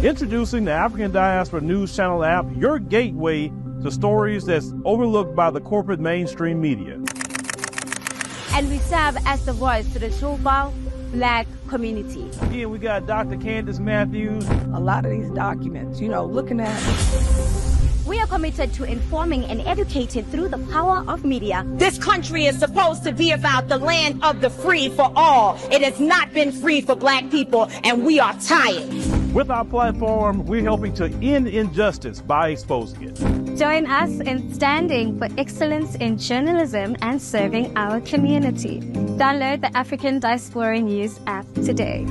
Introducing the African Diaspora News Channel app, your gateway to stories that's overlooked by the corporate mainstream media. And we serve as the voice to the global Black community. Again, we got Dr. Candace Matthews. A lot of these documents, looking at. We are committed to informing and educating through the power of media. This country is supposed to be about the land of the free for all. It has not been free for Black people, and we are tired. With our platform, we're helping to end injustice by exposing it. Join us in standing for excellence in journalism and serving our community. Download the African Diaspora News app today.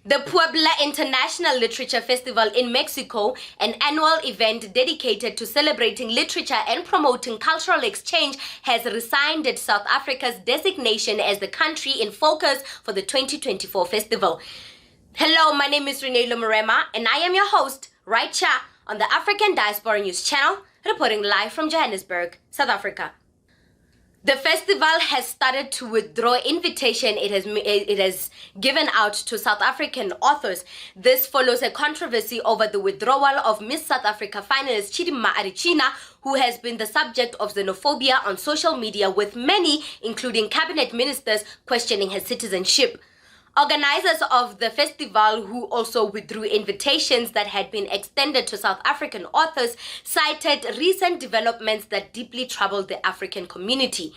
The Puebla International Literature Festival in Mexico, an annual event dedicated to celebrating literature and promoting cultural exchange, has resigned South Africa's designation as the country in focus for the 2024 festival. Hello, my name is Reneilwe Morema, and I am your host right here on the African Diaspora News channel, reporting live from Johannesburg, South Africa. The festival has started to withdraw invitation it has given out to South African authors. This follows a controversy over the withdrawal of Miss South Africa finalist Chidimma Adetshina, who has been the subject of xenophobia on social media, with many, including cabinet ministers, questioning her citizenship. Organizers of the festival, who also withdrew invitations that had been extended to South African authors, cited recent developments that deeply troubled the African community.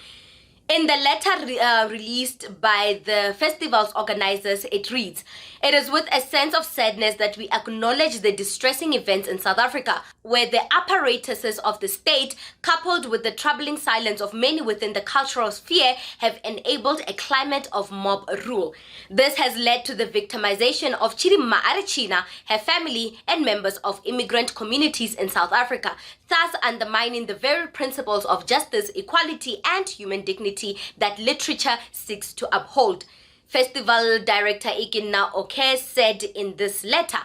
In the letter released by the festival's organizers, it reads, "It is with a sense of sadness that we acknowledge the distressing events in South Africa, where the apparatuses of the state, coupled with the troubling silence of many within the cultural sphere, have enabled a climate of mob rule. This has led to the victimization of Chidimma Adetshina, her family, and members of immigrant communities in South Africa, thus undermining the very principles of justice, equality, and human dignity that literature seeks to uphold." Festival director Ikenna Oke said in this letter.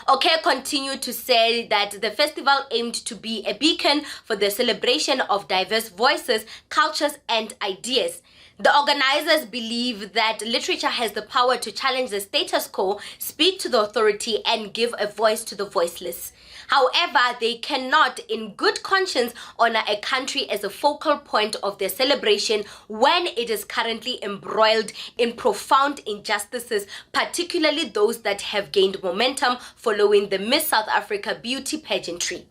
Oke continued to say that the festival aimed to be a beacon for the celebration of diverse voices, cultures, and ideas. The organizers believe that literature has the power to challenge the status quo, speak to the authority, and give a voice to the voiceless. However, they cannot, in good conscience, honor a country as a focal point of their celebration when it is currently embroiled in profound injustices, particularly those that have gained momentum following the Miss South Africa beauty pageantry.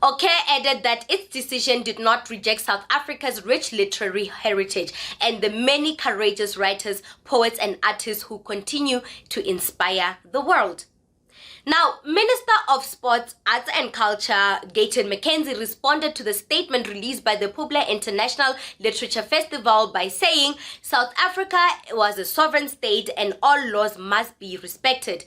Oke added that its decision did not reject South Africa's rich literary heritage and the many courageous writers, poets, and artists who continue to inspire the world. Now, Minister of Sports, Arts and Culture, Gayton Mckenzie, responded to the statement released by the Puebla International Literature Festival by saying South Africa was a sovereign state and all laws must be respected.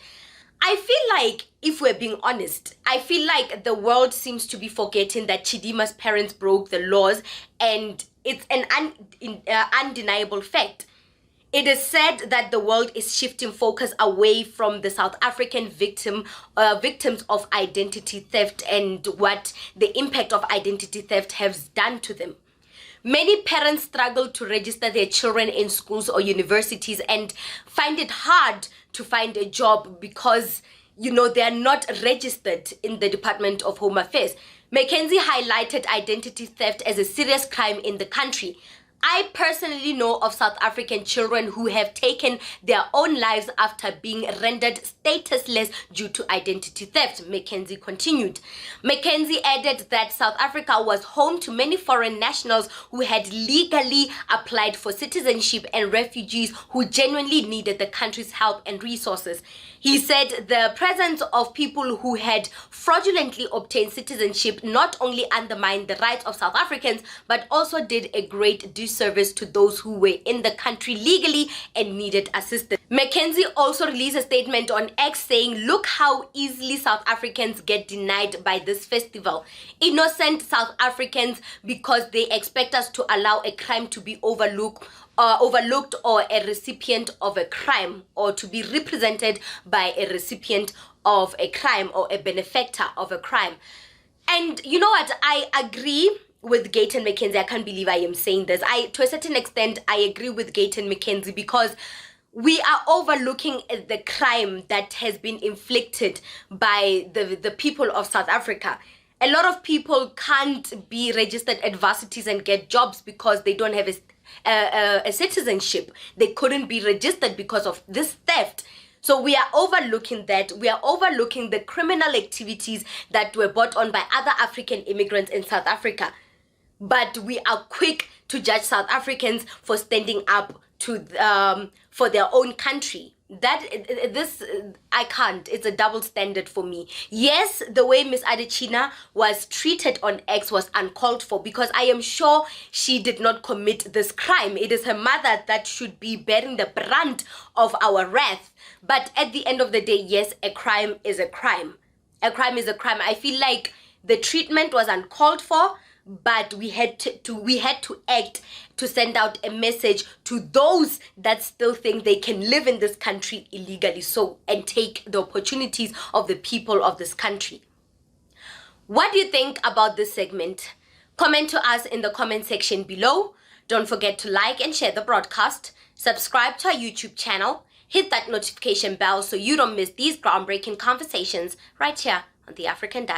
I feel like, if we're being honest, I feel like the world seems to be forgetting that Chidimma's parents broke the laws, and it's an undeniable fact. It is said that the world is shifting focus away from the South African victims of identity theft and what the impact of identity theft has done to them. Many parents struggle to register their children in schools or universities and find it hard to find a job because, they are not registered in the Department of Home Affairs. Mckenzie highlighted identity theft as a serious crime in the country. I personally know of South African children who have taken their own lives after being rendered statusless due to identity theft, Mckenzie continued. Mckenzie added that South Africa was home to many foreign nationals who had legally applied for citizenship and refugees who genuinely needed the country's help and resources. He said the presence of people who had fraudulently obtained citizenship not only undermined the rights of South Africans, but also did a great disservice to those who were in the country legally and needed assistance. Mckenzie also released a statement on X saying, "Look how easily South Africans get denied by this festival. Innocent South Africans, because they expect us to allow a crime to be overlooked or a recipient of a crime, or to be represented by a recipient of a crime or a benefactor of a crime." And you know what? I agree with Gayton Mckenzie. I can't believe I am saying this. To a certain extent, I agree with Gayton Mckenzie because we are overlooking the crime that has been inflicted by the people of South Africa. A lot of people can't be registered at varsities and get jobs because they don't have a citizenship. They couldn't be registered because of this theft. So we are overlooking that. We are overlooking the criminal activities that were brought on by other African immigrants in South Africa. But we are quick to judge South Africans for standing up to for their own country. I can't. It's a double standard for me. Yes, the way Miss Adetshina was treated on X was uncalled for, because I am sure she did not commit this crime. It is her mother that should be bearing the brunt of our wrath. But at the end of the day, yes, a crime is a crime. A crime is a crime. I feel like the treatment was uncalled for, but we had to act to send out a message to those that still think they can live in this country illegally, and take the opportunities of the people of this country. What do you think about this segment? Comment to us in the comment section below. Don't forget to like and share the broadcast. Subscribe to our YouTube channel. Hit that notification bell so you don't miss these groundbreaking conversations right here on the African Diaspora.